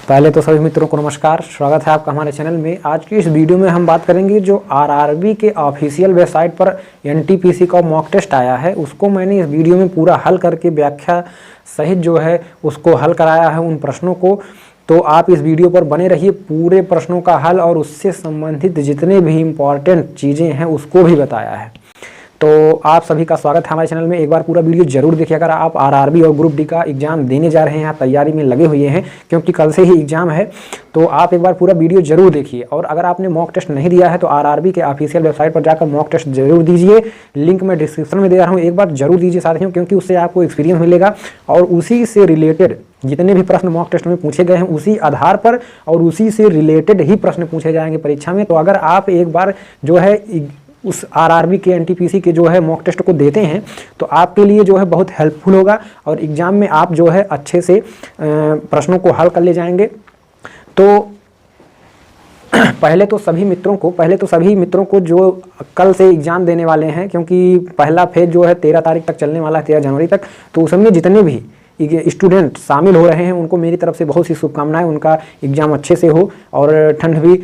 पहले तो सभी मित्रों को नमस्कार, स्वागत है आपका हमारे चैनल में। आज की इस वीडियो में हम बात करेंगे जो आरआरबी के ऑफिशियल वेबसाइट पर एनटीपीसी का मॉक टेस्ट आया है, उसको मैंने इस वीडियो में पूरा हल करके व्याख्या सहित जो है उसको हल कराया है उन प्रश्नों को। तो आप इस वीडियो पर बने रहिए, पूरे प्रश्नों का हल और उससे संबंधित जितने भी इम्पॉर्टेंट चीज़ें हैं उसको भी बताया है। तो आप सभी का स्वागत है हमारे चैनल में। एक बार पूरा वीडियो जरूर देखिए। अगर आप आरआरबी और ग्रुप डी का एग्जाम देने जा रहे हैं, आप तैयारी में लगे हुए हैं क्योंकि कल से ही एग्जाम है, तो आप एक बार पूरा वीडियो जरूर देखिए। और अगर आपने मॉक टेस्ट नहीं दिया है तो आरआरबी के ऑफिशियल वेबसाइट पर जाकर मॉक टेस्ट जरूर दीजिए। लिंक मैं डिस्क्रिप्शन में दे रहा हूँ, एक बार जरूर दीजिए साथियों, क्योंकि उससे आपको एक्सपीरियंस मिलेगा और उसी से रिलेटेड जितने भी प्रश्न मॉक टेस्ट में पूछे गए हैं उसी आधार पर और उसी से रिलेटेड ही प्रश्न पूछे जाएंगे परीक्षा में। तो अगर आप एक बार जो है उस आरआरबी के एनटीपीसी के जो है मॉक टेस्ट को देते हैं तो आपके लिए जो है बहुत हेल्पफुल होगा और एग्जाम में आप जो है अच्छे से प्रश्नों को हल कर ले जाएंगे। तो पहले तो सभी मित्रों को जो कल से एग्ज़ाम देने वाले हैं, क्योंकि पहला फेज जो है 13 तारीख तक चलने वाला है, 13 जनवरी तक, तो उसमें जितने भी स्टूडेंट शामिल हो रहे हैं उनको मेरी तरफ से बहुत सी शुभकामनाएं। उनका एग्ज़ाम अच्छे से हो और ठंड भी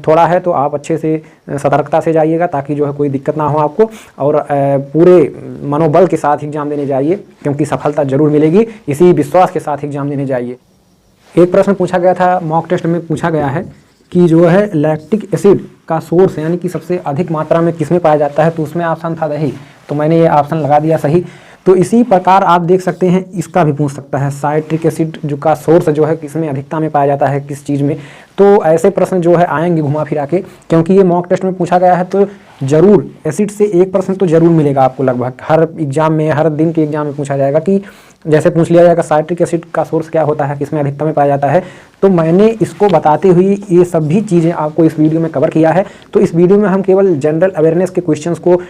थोड़ा है तो आप अच्छे से सतर्कता से जाइएगा ताकि जो है कोई दिक्कत ना हो आपको, और पूरे मनोबल के साथ एग्ज़ाम देने जाइए क्योंकि सफलता जरूर मिलेगी। इसी विश्वास के साथ एग्ज़ाम देने जाइए। एक प्रश्न पूछा गया था, मॉक टेस्ट में पूछा गया है कि जो है लैक्टिक एसिड का सोर्स यानी कि सबसे अधिक मात्रा में किसमें पाया जाता है, तो उसमें ऑप्शन था दही, तो मैंने ये ऑप्शन लगा दिया सही। तो इसी प्रकार आप देख सकते हैं इसका भी पूछ सकता है, साइट्रिक एसिड जो का सोर्स जो है किसमें अधिकता में पाया जाता है, किस चीज़ में। तो ऐसे प्रश्न जो है आएंगे घुमा फिरा के, क्योंकि ये मॉक टेस्ट में पूछा गया है तो जरूर एसिड से एक प्रश्न तो जरूर मिलेगा आपको। लगभग हर एग्जाम में, हर दिन के एग्जाम में पूछा जाएगा कि जैसे पूछ लिया जाएगा साइट्रिक एसिड का सोर्स क्या होता है, किसमें अधिकता में पाया जाता है। तो मैंने इसको बताते हुए ये सभी चीज़ें आपको इस वीडियो में कवर किया है। तो इस वीडियो में हम केवल जनरल अवेयरनेस के क्वेश्चंस को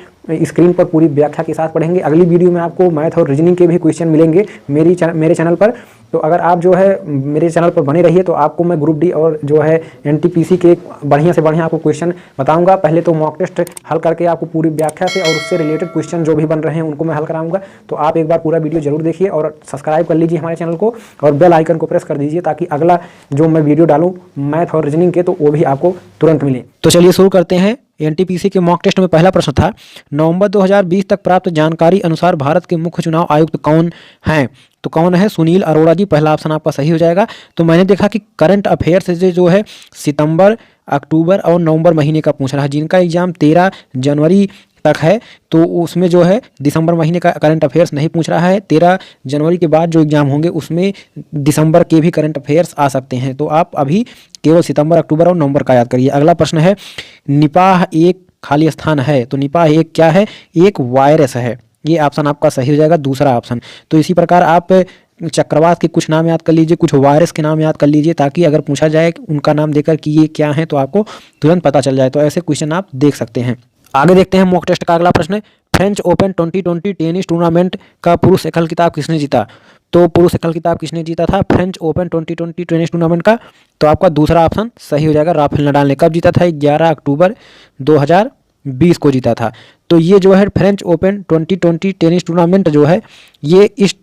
स्क्रीन पर पूरी व्याख्या के साथ पढ़ेंगे। अगली वीडियो में आपको मैथ और रीजनिंग के भी क्वेश्चन मिलेंगे मेरे चैनल पर। तो अगर आप जो है मेरे चैनल पर बने रहिए तो आपको मैं ग्रुप डी और जो है एनटीपीसी के बढ़िया से बढ़िया आपको क्वेश्चन बताऊंगा। पहले तो मॉक टेस्ट हल करके आपको पूरी व्याख्या से और उससे रिलेटेड क्वेश्चन जो भी बन रहे हैं उनको मैं हल कराऊंगा। तो आप एक बार पूरा वीडियो जरूर देखिए और सब्सक्राइब कर लीजिए हमारे चैनल को और बेल आइकन को प्रेस कर दीजिए ताकि अगला जो मैं वीडियो डालूँ मैथ और रीजनिंग के तो वो भी आपको तुरंत मिले। तो चलिए शुरू करते हैं। एनटीपीसी के मॉक टेस्ट में पहला प्रश्न था, नवंबर 2020 तक प्राप्त जानकारी अनुसार भारत के मुख्य चुनाव आयुक्त कौन हैं? तो कौन है? सुनील अरोड़ा जी। पहला ऑप्शन आपका सही हो जाएगा। तो मैंने देखा कि करंट अफेयर्स से जो है सितंबर, अक्टूबर और नवंबर महीने का पूछ रहा है, जिनका एग्जाम 13 जनवरी तक है, तो उसमें जो है दिसंबर महीने का करंट अफेयर्स नहीं पूछ रहा है। 13 जनवरी के बाद जो एग्जाम होंगे उसमें दिसंबर के भी करंट अफेयर्स आ सकते हैं। तो आप अभी केवल सितंबर, अक्टूबर और नवंबर का याद करिए। अगला प्रश्न है, निपाह एक खाली स्थान है, तो निपाह एक क्या है? एक वायरस है। ये ऑप्शन आपका सही हो जाएगा, दूसरा ऑप्शन। तो इसी प्रकार आप चक्रवात के कुछ नाम याद कर लीजिए, कुछ वायरस के नाम याद कर लीजिए ताकि अगर पूछा जाए उनका नाम देकर कि ये क्या है तो आपको तुरंत पता चल जाए। तो ऐसे क्वेश्चन आप देख सकते हैं। आगे देखते हैं मॉक टेस्ट का अगला प्रश्न। फ्रेंच ओपन 2020 टेनिस टूर्नामेंट का पुरुष एकल खिताब किसने जीता? तो पुरुष एकल खिताब किसने जीता था फ्रेंच ओपन 2020 टेनिस टूर्नामेंट का? तो आपका दूसरा ऑप्शन सही हो जाएगा, राफेल नडाल ने। कब जीता था? 11 अक्टूबर 2020 को जीता था। तो ये जो है फ्रेंच ओपन 2020 टेनिस टूर्नामेंट जो है ये इस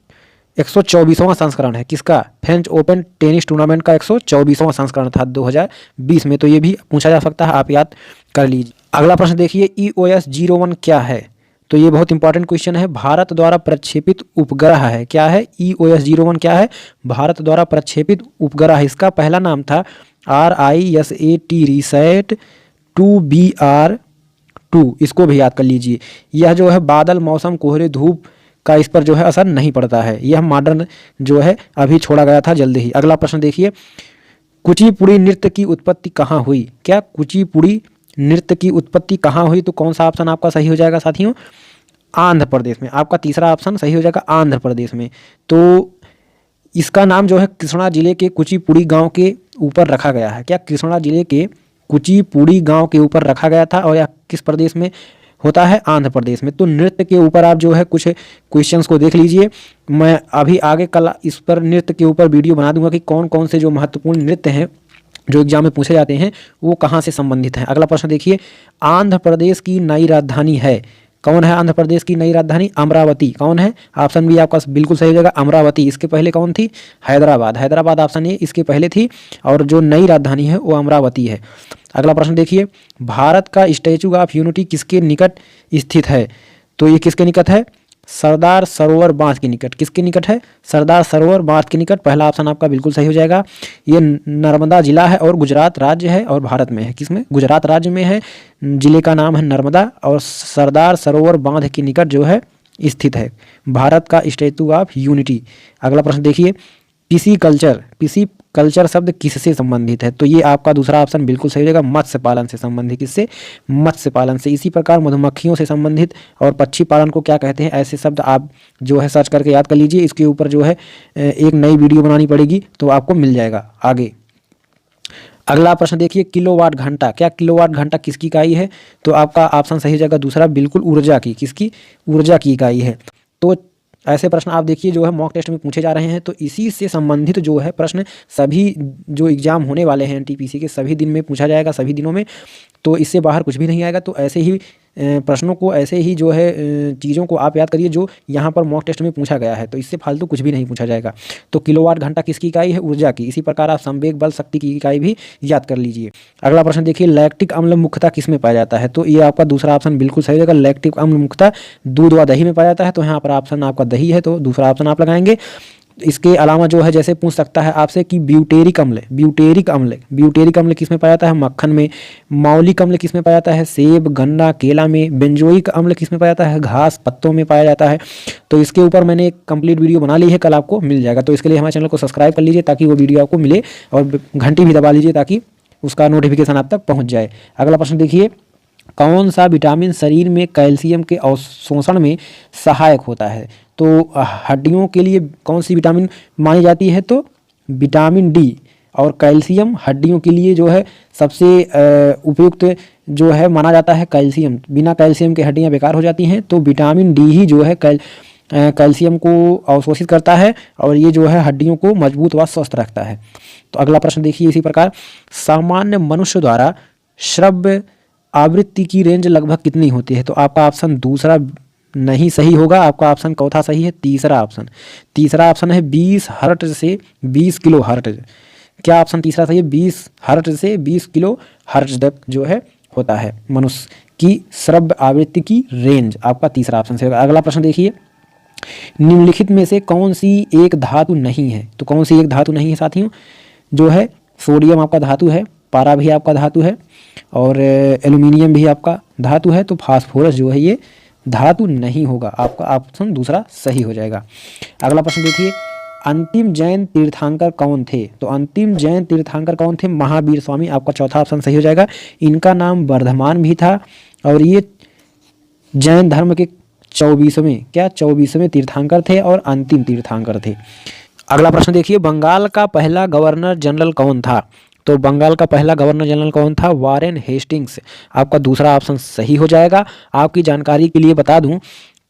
124वां संस्करण है। किसका? फ्रेंच ओपन टेनिस टूर्नामेंट का 124वां संस्करण था 2020 में। तो ये भी पूछा जा सकता है, आप याद कर लीजिए। अगला प्रश्न देखिए, EOS 01 क्या है? तो ये बहुत इंपॉर्टेंट क्वेश्चन है। भारत द्वारा प्रक्षेपित उपग्रह है। क्या है? EOS 01 क्या है? भारत द्वारा प्रक्षेपित उपग्रह। इसका पहला नाम था RISAT रिसैट 2BR2। इसको भी याद कर लीजिए। यह जो है बादल, मौसम, कोहरे, धूप का इस पर जो है असर नहीं पड़ता है। यह मॉडर्न जो है अभी छोड़ा गया था जल्दी ही। अगला प्रश्न देखिए, कुचिपुड़ी नृत्य की उत्पत्ति कहाँ हुई? क्या कुचिपुड़ी नृत्य की उत्पत्ति कहाँ हुई? तो कौन सा ऑप्शन आपका सही हो जाएगा साथियों? आंध्र प्रदेश में। आपका तीसरा ऑप्शन सही हो जाएगा, आंध्र प्रदेश में। तो इसका नाम जो है कृष्णा जिले के कुचिपुड़ी गांव के ऊपर रखा गया है। क्या? कृष्णा जिले के कुचिपुड़ी गांव के ऊपर रखा गया था और यह किस प्रदेश में होता है? आंध्र प्रदेश में। तो नृत्य के ऊपर आप जो है कुछ क्वेश्चंस को देख लीजिए। मैं अभी आगे कल इस पर नृत्य के ऊपर वीडियो बना दूंगा कि कौन कौन से जो महत्वपूर्ण नृत्य हैं जो एग्जाम में पूछे जाते हैं वो कहाँ से संबंधित हैं। अगला प्रश्न देखिए, आंध्र प्रदेश की नई राजधानी है। कौन है आंध्र प्रदेश की नई राजधानी? अमरावती। कौन है? ऑप्शन बी आपका बिल्कुल सही हो जाएगा, अमरावती। इसके पहले कौन थी? हैदराबाद। हैदराबाद ऑप्शन ए इसके पहले थी और जो नई राजधानी है वो अमरावती है। अगला प्रश्न देखिए, भारत का स्टैचू ऑफ यूनिटी किसके निकट स्थित है? तो ये किसके निकट है? सरदार सरोवर बांध के निकट। किसके निकट है? सरदार सरोवर बांध के निकट। पहला ऑप्शन आपका बिल्कुल सही हो जाएगा। ये नर्मदा जिला है और गुजरात राज्य है और भारत में है। किसमें? गुजरात राज्य में है। जिले का नाम है नर्मदा और सरदार सरोवर बांध के निकट जो है स्थित है भारत का स्टैचू ऑफ यूनिटी। अगला प्रश्न देखिए, पिसी कल्चर शब्द किससे संबंधित है? तो ये आपका दूसरा ऑप्शन बिल्कुल सही हो जाएगा, मत्स्य पालन से संबंधित। किससे? मत्स्य पालन से। इसी प्रकार मधुमक्खियों से संबंधित और पक्षी पालन को क्या कहते हैं, ऐसे शब्द आप जो है सर्च करके याद कर लीजिए। इसके ऊपर जो है एक नई वीडियो बनानी पड़ेगी तो आपको मिल जाएगा आगे। अगला प्रश्न देखिए, किलोवाट घंटा। क्या किलोवाट घंटा किसकी इकाई है? तो आपका ऑप्शन सही हो जाएगा दूसरा, बिल्कुल ऊर्जा की। किसकी? ऊर्जा की इकाई है। तो ऐसे प्रश्न आप देखिए जो है मॉक टेस्ट में पूछे जा रहे हैं, तो इसी से संबंधित जो है प्रश्न सभी जो एग्जाम होने वाले हैं एनटीपीसी के सभी दिन में पूछा जाएगा, सभी दिनों में। तो इससे बाहर कुछ भी नहीं आएगा। तो ऐसे ही प्रश्नों को, ऐसे ही जो है चीज़ों को आप याद करिए जो यहाँ पर मॉक टेस्ट में पूछा गया है। तो इससे फालतू कुछ भी नहीं पूछा जाएगा। तो किलोवाट घंटा किसकी इकाई है? ऊर्जा की। इसी प्रकार आप संवेग बल शक्ति की इकाई भी याद कर लीजिए। अगला प्रश्न देखिए, लैक्टिक अम्ल मुख्यतः किस में पाया जाता है? तो ये आपका दूसरा ऑप्शन बिल्कुल सही रहेगा। लैक्टिक अम्ल मुख्यतः दूध व दही में पाया जाता है। तो यहाँ पर ऑप्शन आपका दही है, तो दूसरा ऑप्शन आप लगाएंगे। इसके अलावा जो है जैसे पूछ सकता है आपसे कि ब्यूटेरिक अम्ल किस में पाया जाता है? मक्खन में। मौलिक अम्ल किस में पाया जाता है? सेब, गन्ना, केला में। बेंजोइक अम्ल किस में पाया जाता है? घास पत्तों में पाया जाता है। तो इसके ऊपर मैंने एक कंप्लीट वीडियो बना ली है, कल आपको मिल जाएगा। तो इसके लिए हमारे चैनल को सब्सक्राइब कर लीजिए ताकि वो वीडियो आपको मिले और घंटी भी दबा लीजिए ताकि उसका नोटिफिकेशन आप तक पहुँच जाए। अगला प्रश्न देखिए, कौन सा विटामिन शरीर में कैल्शियम के अवशोषण में सहायक होता है? तो हड्डियों के लिए कौन सी विटामिन मानी जाती है? तो विटामिन डी। और कैल्शियम हड्डियों के लिए जो है सबसे उपयुक्त जो है माना जाता है कैल्शियम। बिना कैल्शियम के हड्डियां बेकार हो जाती हैं। तो विटामिन डी ही जो है कैल्शियम को अवशोषित करता है और ये जो है हड्डियों को मजबूत व स्वस्थ रखता है। तो अगला प्रश्न देखिए इसी प्रकार, सामान्य मनुष्य द्वारा श्रव्य आवृत्ति की रेंज लगभग कितनी होती है? तो आपका ऑप्शन दूसरा नहीं सही होगा, आपका ऑप्शन चौथा सही है, तीसरा ऑप्शन है 20 हर्ट्ज से 20 किलो हर्ट्ज। क्या ऑप्शन तीसरा सही है? 20 हर्ट्ज से 20 किलो हर्ट्ज तक जो है होता है मनुष्य की श्रव्य आवृत्ति की रेंज। आपका तीसरा ऑप्शन सही होगा। अगला प्रश्न देखिए, निम्नलिखित में से कौन सी एक धातु नहीं है? तो कौन सी एक धातु नहीं है साथियों? जो है सोडियम आपका धातु है, पारा भी आपका धातु है और एल्यूमिनियम भी आपका धातु है। तो फास्फोरस जो है ये धातु नहीं होगा। आपका ऑप्शन दूसरा सही हो जाएगा। अगला प्रश्न देखिए, अंतिम जैन तीर्थंकर कौन थे? तो अंतिम जैन तीर्थंकर कौन थे? महावीर स्वामी। आपका चौथा ऑप्शन सही हो जाएगा। इनका नाम वर्धमान भी था और ये जैन धर्म के 24वें तीर्थंकर थे और अंतिम तीर्थंकर थे। अगला प्रश्न देखिए, बंगाल का पहला गवर्नर जनरल कौन था? तो बंगाल का पहला गवर्नर जनरल कौन था? Warren Hastings. आपका दूसरा ऑप्शन सही हो जाएगा। आपकी जानकारी के लिए बता दूं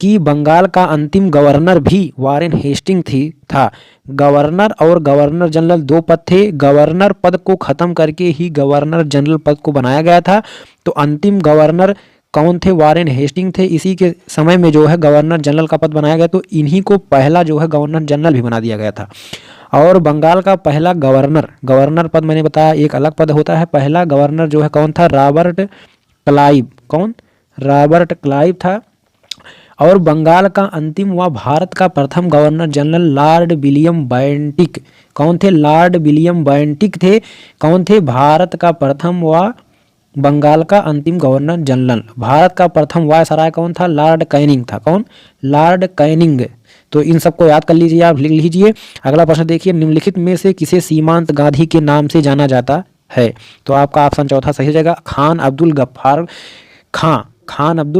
कि बंगाल का अंतिम गवर्नर भी वारेन हेस्टिंग था। गवर्नर और गवर्नर जनरल दो पद थे। गवर्नर पद को खत्म करके ही गवर्नर जनरल पद को बनाया गया था। तो अंतिम गवर्नर कौन थे? वारेन हेस्टिंग थे। इसी के समय में जो है गवर्नर जनरल का पद बनाया गया, तो इन्हीं को पहला जो है गवर्नर जनरल भी बना दिया गया था। और बंगाल का पहला गवर्नर पद मैंने बताया एक अलग पद होता है। पहला गवर्नर जो है कौन था? Robert Clive. कौन? रॉबर्ट क्लाइव था। और बंगाल का अंतिम व भारत का प्रथम governor general Lord William Bentinck. कौन थे? लॉर्ड विलियम बेंटिक थे। कौन थे? भारत का प्रथम व बंगाल का अंतिम गवर्नर जनरल। भारत का प्रथम वायसराय कौन था? लॉर्ड कैनिंग था। कौन? Lord Canning. तो इन सबको याद कर लीजिए, आप लिख लीजिए। अगला प्रश्न देखिए, निम्नलिखित में से किसे सीमांत गांधी के नाम से जाना जाता है? तो आपका ऑप्शन चौथा सही हो जाएगा। खान अब्दुल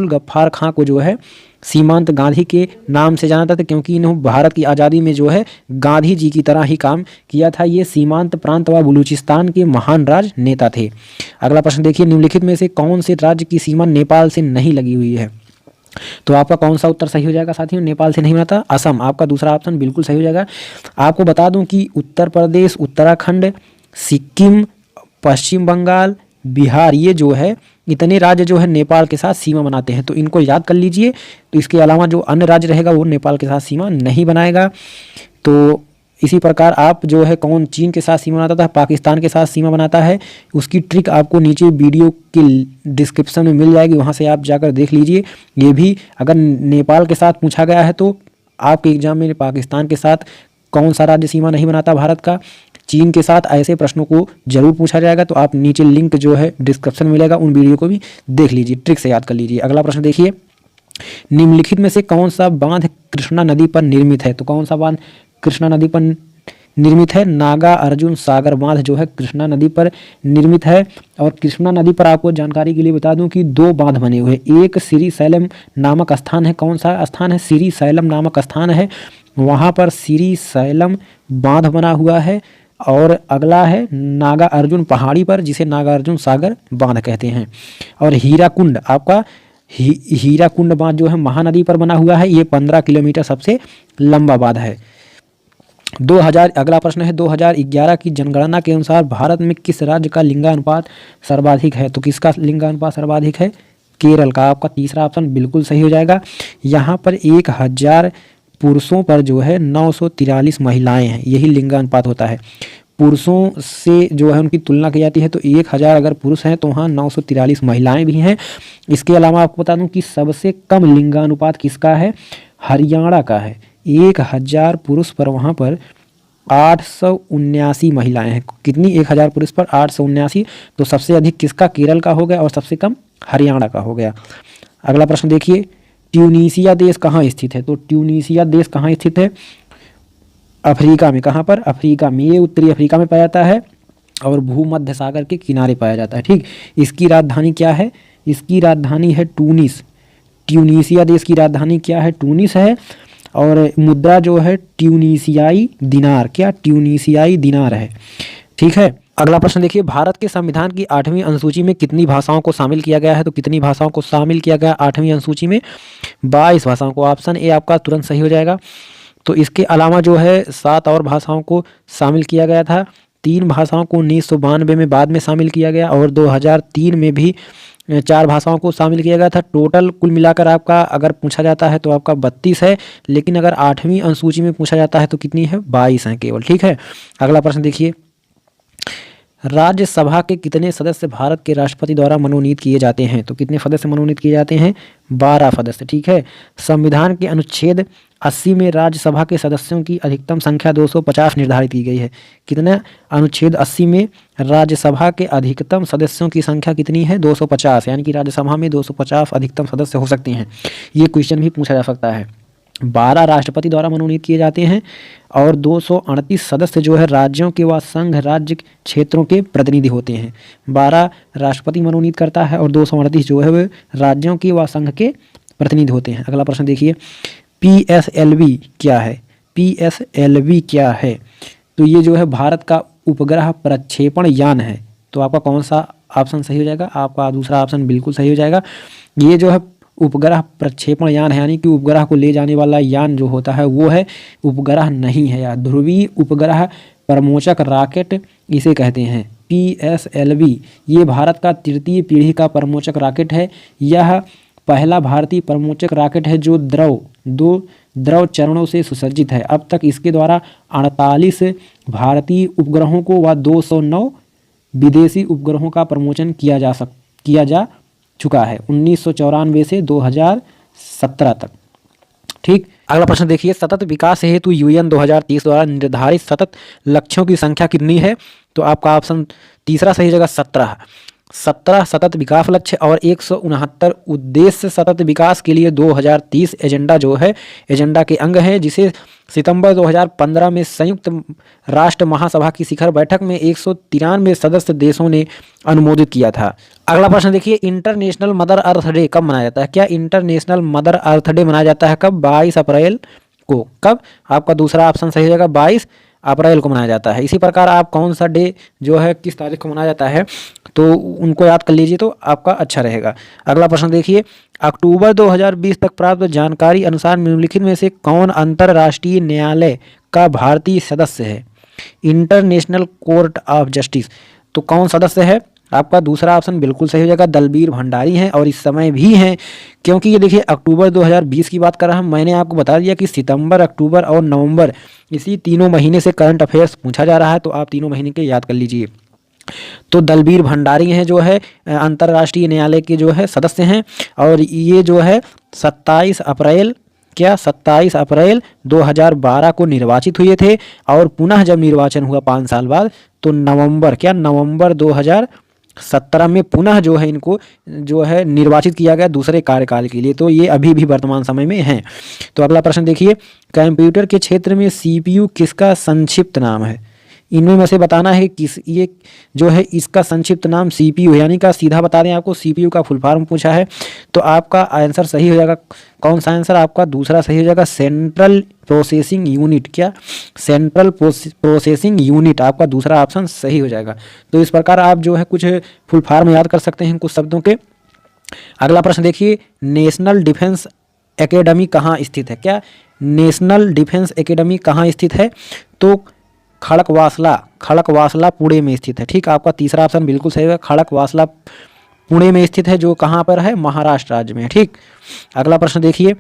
गफ्फार खां को जो है सीमांत गांधी के नाम से जाना जाता था, क्योंकि इन्होंने भारत की आज़ादी में जो है गांधी जी की तरह ही काम किया था। ये सीमांत प्रांत व बलूचिस्तान के महान राजनेता थे। अगला प्रश्न देखिए, निम्नलिखित में से कौन से राज्य की सीमा नेपाल से नहीं लगी हुई है? तो आपका कौन सा उत्तर सही हो जाएगा साथियों? नेपाल से नहीं बना। असम। आपका दूसरा ऑप्शन बिल्कुल सही हो जाएगा। आपको बता दूं कि उत्तर प्रदेश, उत्तराखंड, सिक्किम, पश्चिम बंगाल, बिहार, ये जो है इतने राज्य जो है नेपाल के साथ सीमा बनाते हैं, तो इनको याद कर लीजिए। तो इसके अलावा जो अन्य राज्य रहेगा वो नेपाल के साथ सीमा नहीं बनाएगा। तो इसी प्रकार आप जो है कौन चीन के साथ सीमा बनाता है, पाकिस्तान के साथ सीमा बनाता है, उसकी ट्रिक आपको नीचे वीडियो की डिस्क्रिप्शन में मिल जाएगी, वहाँ से आप जाकर देख लीजिए। ये भी अगर नेपाल के साथ पूछा गया है तो आपके एग्जाम में पाकिस्तान के साथ कौन सा राज्य सीमा नहीं बनाता भारत का, चीन के साथ, ऐसे प्रश्नों को जरूर पूछा जाएगा। तो आप नीचे लिंक जो है डिस्क्रिप्शन में मिलेगा, उन वीडियो को भी देख लीजिए, ट्रिक से याद कर लीजिए। अगला प्रश्न देखिए, निम्नलिखित में से कौन सा बांध कृष्णा नदी पर निर्मित है? तो कौन सा बांध कृष्णा नदी पर निर्मित है? नागा अर्जुन सागर बांध जो है कृष्णा नदी पर निर्मित है। और कृष्णा नदी पर आपको जानकारी के लिए बता दूं कि 2 बांध बने हुए, एक श्री शैलम नामक स्थान है। कौन सा स्थान है? श्री शैलम नामक स्थान है, वहाँ पर श्री शैलम बांध बना हुआ है। और अगला है नागा अर्जुन पहाड़ी पर, जिसे नागा अर्जुन सागर बांध कहते हैं। और हीराकुंड, आपका हीराकुंड बांध जो है महानदी पर बना हुआ है, ये 15 किलोमीटर सबसे लंबा बांध है। 2000 अगला प्रश्न है, 2011 की जनगणना के अनुसार भारत में किस राज्य का लिंगानुपात सर्वाधिक है? तो किसका लिंगानुपात सर्वाधिक है? केरल का। आपका तीसरा ऑप्शन बिल्कुल सही हो जाएगा। यहाँ पर 1000 पुरुषों पर जो है 943 महिलाएं हैं, यही लिंगानुपात होता है। पुरुषों से जो है उनकी तुलना की जाती है, तो 1000 अगर पुरुष हैं तो वहाँ 943 महिलाएं भी हैं। इसके अलावा आपको बता दूं कि सबसे कम लिंगानुपात किसका है? हरियाणा का है। 1000 पुरुष पर वहाँ पर 879 महिलाएं हैं। कितनी? 1000 पुरुष पर 879। तो सबसे अधिक किसका? केरल का हो गया, और सबसे कम हरियाणा का हो गया। अगला प्रश्न देखिए, ट्यूनीशिया देश कहाँ स्थित है? तो ट्यूनीशिया देश कहाँ स्थित है? अफ्रीका में। कहाँ पर? अफ्रीका में। ये उत्तरी अफ्रीका में पाया जाता है और भूमध्य सागर के किनारे पाया जाता है। ठीक, इसकी राजधानी क्या है? इसकी राजधानी है टूनिस। ट्यूनीशिया देश की राजधानी क्या है? टूनिस है। और मुद्रा जो है ट्यूनीशियाई दिनार, क्या? ट्यूनीशियाई दिनार है। ठीक है। अगला प्रश्न देखिए, भारत के संविधान की 8वीं अनुसूची में कितनी भाषाओं को शामिल किया गया है? तो कितनी भाषाओं को शामिल किया गया 8वीं अनुसूची में? 22 भाषाओं को। ऑप्शन ए आपका तुरंत सही हो जाएगा। तो इसके अलावा जो है 7 और भाषाओं को शामिल किया गया था। 3 भाषाओं को 1992 में बाद में शामिल किया गया, और 2003 में भी 4 भाषाओं को शामिल किया गया था। टोटल कुल मिलाकर आपका अगर पूछा जाता है तो आपका 32 है, लेकिन अगर 8वीं अनुसूची में पूछा जाता है तो कितनी है? 22 हैं केवल। ठीक है। अगला प्रश्न देखिए, राज्यसभा के कितने सदस्य भारत के राष्ट्रपति द्वारा मनोनीत किए जाते हैं? तो कितने सदस्य मनोनीत किए जाते हैं? 12 सदस्य। ठीक है। संविधान के अनुच्छेद 80 में राज्यसभा के सदस्यों की अधिकतम संख्या 250 निर्धारित की गई है। कितना? अनुच्छेद 80 में राज्यसभा के अधिकतम सदस्यों की संख्या कितनी है? 250, यानी कि राज्यसभा में 250 अधिकतम सदस्य हो सकते हैं। ये क्वेश्चन भी पूछा जा सकता है। 12 राष्ट्रपति द्वारा मनोनीत किए जाते हैं, और 238 सदस्य जो है राज्यों के व संघ राज्य क्षेत्रों के प्रतिनिधि होते हैं। 12 राष्ट्रपति मनोनीत करता है और 238 जो है वे राज्यों के व संघ के प्रतिनिधि होते हैं। अगला प्रश्न देखिए, PSLV क्या है? PSLV क्या है? तो ये जो है भारत का उपग्रह प्रक्षेपण यान है। तो आपका कौन सा ऑप्शन सही हो जाएगा? आपका दूसरा ऑप्शन बिल्कुल सही हो जाएगा। ये जो है उपग्रह प्रक्षेपण यान है, यानी कि उपग्रह को ले जाने वाला यान जो होता है वो है, उपग्रह नहीं है यार। ध्रुवीय उपग्रह प्रमोचक रॉकेट इसे कहते हैं। PSLV ये भारत का 3य पीढ़ी का प्रमोचक रॉकेट है। यह पहला भारतीय प्रमोचक रॉकेट है जो दो द्रव चरणों से सुसज्जित है। अब तक इसके द्वारा 48 भारतीय उपग्रहों को व 209 विदेशी उपग्रहों का प्रमोचन किया जा चुका है 1994 से 2017 तक। ठीक। अगला प्रश्न देखिए, सतत विकास हेतु UN 2030 द्वारा निर्धारित सतत लक्ष्यों की संख्या कितनी है? तो आपका ऑप्शन तीसरा सही जगह 17 सतत विकास लक्ष्य और 169 उद्देश्य सतत विकास के लिए 2030 एजेंडा जो है एजेंडा के अंग है, जिसे सितंबर 2015 में संयुक्त राष्ट्र महासभा की शिखर बैठक में 193 सदस्य देशों ने अनुमोदित किया था। अगला प्रश्न देखिए, इंटरनेशनल मदर अर्थ डे कब मनाया जाता है? क्या इंटरनेशनल मदर अर्थ डे मनाया जाता है कब? 22 अप्रैल को। कब? आपका दूसरा ऑप्शन सही रहेगा, 22 अप्रैल को मनाया जाता है। इसी प्रकार आप कौन सा डे जो है किस तारीख को मनाया जाता है तो उनको याद कर लीजिए तो आपका अच्छा रहेगा। अगला प्रश्न देखिए, अक्टूबर 2020 तक प्राप्त जानकारी अनुसार निम्नलिखित में से कौन अंतर्राष्ट्रीय न्यायालय का भारतीय सदस्य है? International court of justice. तो कौन सदस्य है? आपका दूसरा ऑप्शन बिल्कुल सही हो जाएगा, दलबीर भंडारी हैं और इस समय भी हैं, क्योंकि ये देखिए अक्टूबर 2020 की बात कर रहा हूँ। मैंने आपको बता दिया कि सितंबर, अक्टूबर और नवंबर इसी तीनों महीने से करंट अफेयर्स पूछा जा रहा है, तो आप तीनों महीने के याद कर लीजिए। तो दलबीर भंडारी हैं जो है अंतर्राष्ट्रीय न्यायालय के जो है सदस्य हैं, और ये जो है 27 अप्रैल 2012 को निर्वाचित हुए थे, और पुनः जब निर्वाचन हुआ 5 साल बाद तो नवंबर 2017 में पुनः जो है इनको जो है निर्वाचित किया गया दूसरे कार्यकाल के लिए। तो ये अभी भी वर्तमान समय में हैं। तो अगला प्रश्न देखिए, कंप्यूटर के क्षेत्र में CPU किसका संक्षिप्त नाम है? इनमें में से बताना है किस, ये जो है इसका संक्षिप्त नाम CPU है, यानी का सीधा बता दें आपको CPU का फुल फॉर्म पूछा है तो आपका आंसर सही हो जाएगा। कौन सा आंसर? आपका दूसरा सही हो जाएगा, सेंट्रल प्रोसेसिंग यूनिट। क्या? सेंट्रल प्रोसेसिंग यूनिट, आपका दूसरा ऑप्शन सही हो जाएगा। तो इस प्रकार आप जो है कुछ फुल फॉर्म याद कर सकते हैं कुछ शब्दों के। अगला प्रश्न देखिए, नेशनल डिफेंस एकेडमी कहाँ स्थित है? क्या? नेशनल डिफेंस एकेडमी कहाँ स्थित है? तो खड़कवासला पुणे में स्थित है। ठीक, आपका तीसरा ऑप्शन बिल्कुल सही है, खड़कवासला पुणे में स्थित है, जो कहाँ पर है? महाराष्ट्र राज्य में। ठीक, अगला प्रश्न देखिए,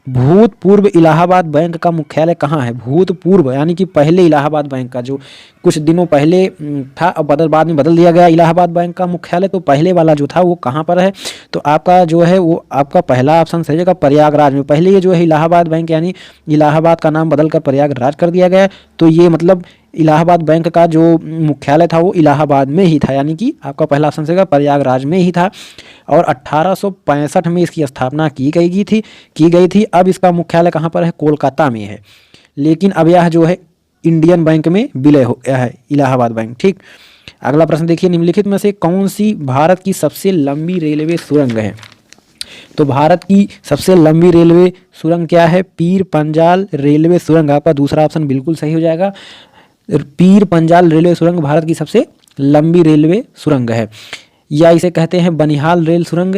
भूतपूर्व इलाहाबाद बैंक का मुख्यालय कहाँ है? भूतपूर्व यानी कि पहले इलाहाबाद बैंक का, जो कुछ दिनों पहले था, अब बाद में बदल दिया गया इलाहाबाद बैंक का मुख्यालय, तो पहले वाला जो था वो कहाँ पर है? तो आपका जो है वो आपका पहला ऑप्शन सही जगह प्रयागराज में। पहले ये जो है इलाहाबाद बैंक यानी इलाहाबाद का नाम बदलकर प्रयागराज कर दिया गया, तो ये मतलब इलाहाबाद बैंक का जो मुख्यालय था वो इलाहाबाद में ही था, यानी कि आपका पहला ऑप्शन सही प्रयागराज में ही था। और 1865 में इसकी स्थापना की गई थी। अब इसका मुख्यालय कहाँ पर है? कोलकाता में है, लेकिन अब यह जो है इंडियन बैंक में विलय हो गया है, इलाहाबाद बैंक। ठीक, अगला प्रश्न देखिए, निम्नलिखित में से कौन सी भारत की सबसे लंबी रेलवे सुरंग है? तो भारत की सबसे लंबी रेलवे सुरंग क्या है? पीर पंजाल रेलवे सुरंग, आपका दूसरा ऑप्शन बिल्कुल सही हो जाएगा। पीर पंजाल रेलवे सुरंग भारत की सबसे लंबी रेलवे सुरंग है, या इसे कहते हैं बनिहाल रेल सुरंग,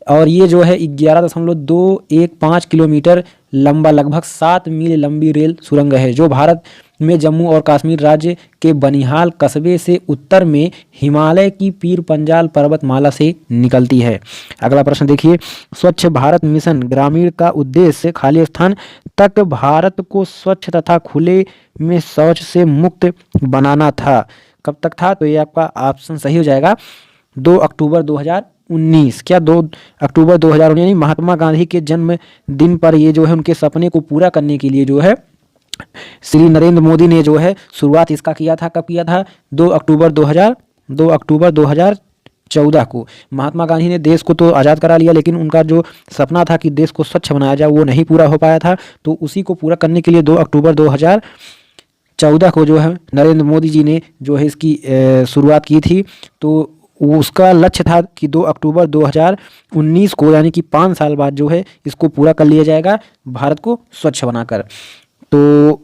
और ये जो है 11.215 किलोमीटर लंबा, लगभग 7 मील लंबी रेल सुरंग है, जो भारत में जम्मू और कश्मीर राज्य के बनिहाल कस्बे से उत्तर में हिमालय की पीर पंजाल पर्वतमाला से निकलती है। अगला प्रश्न देखिए, स्वच्छ भारत मिशन ग्रामीण का उद्देश्य खाली स्थान तक भारत को स्वच्छ तथा खुले में शौच से मुक्त बनाना था। कब तक था? तो ये आपका ऑप्शन सही हो जाएगा 2 अक्टूबर 2019। क्या? 2 अक्टूबर 2019 यानी महात्मा गांधी के जन्म दिन पर ये जो है उनके सपने को पूरा करने के लिए जो है श्री नरेंद्र मोदी ने जो है शुरुआत इसका किया था। कब किया था? 2 अक्टूबर 2014 को। महात्मा गांधी ने देश को तो आज़ाद करा लिया, लेकिन उनका जो सपना था कि देश को स्वच्छ बनाया जाए वो नहीं पूरा हो पाया था, तो उसी को पूरा करने के लिए 2 अक्टूबर 2014 को जो है नरेंद्र मोदी जी ने जो है इसकी शुरुआत की थी। तो उसका लक्ष्य था कि 2 अक्टूबर 2019 को, यानी कि 5 साल बाद जो है इसको पूरा कर लिया जाएगा, भारत को स्वच्छ बनाकर। तो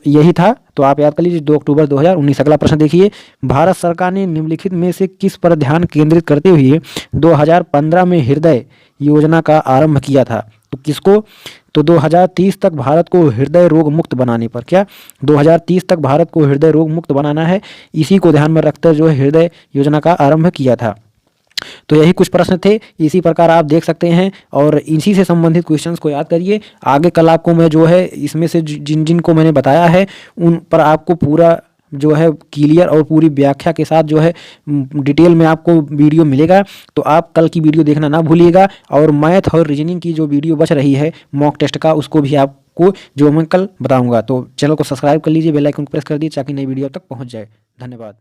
यही था, तो आप याद कर लीजिए 2 अक्टूबर 2019। अगला प्रश्न देखिए, भारत सरकार ने निम्नलिखित में से किस पर ध्यान केंद्रित करते हुए 2015 में हृदय योजना का आरंभ किया था? तो किसको? तो 2030 तक भारत को हृदय रोग मुक्त बनाने पर। क्या? 2030 तक भारत को हृदय रोग मुक्त बनाना है, इसी को ध्यान में रखकर जो है हृदय योजना का आरंभ किया था। तो यही कुछ प्रश्न थे, इसी प्रकार आप देख सकते हैं, और इसी से संबंधित क्वेश्चंस को याद करिए। आगे कल आपको मैं जो है इसमें से जिन जिन को मैंने बताया है उन पर आपको पूरा जो है क्लियर और पूरी व्याख्या के साथ जो है डिटेल में आपको वीडियो मिलेगा, तो आप कल की वीडियो देखना ना भूलिएगा। और मैथ और रीजनिंग की जो वीडियो बच रही है मॉक टेस्ट का, उसको भी आपको जो मैं कल बताऊंगा। तो चैनल को सब्सक्राइब कर लीजिए, बेल आइकन को प्रेस कर दीजिए ताकि नई वीडियो तक पहुंच जाए। धन्यवाद।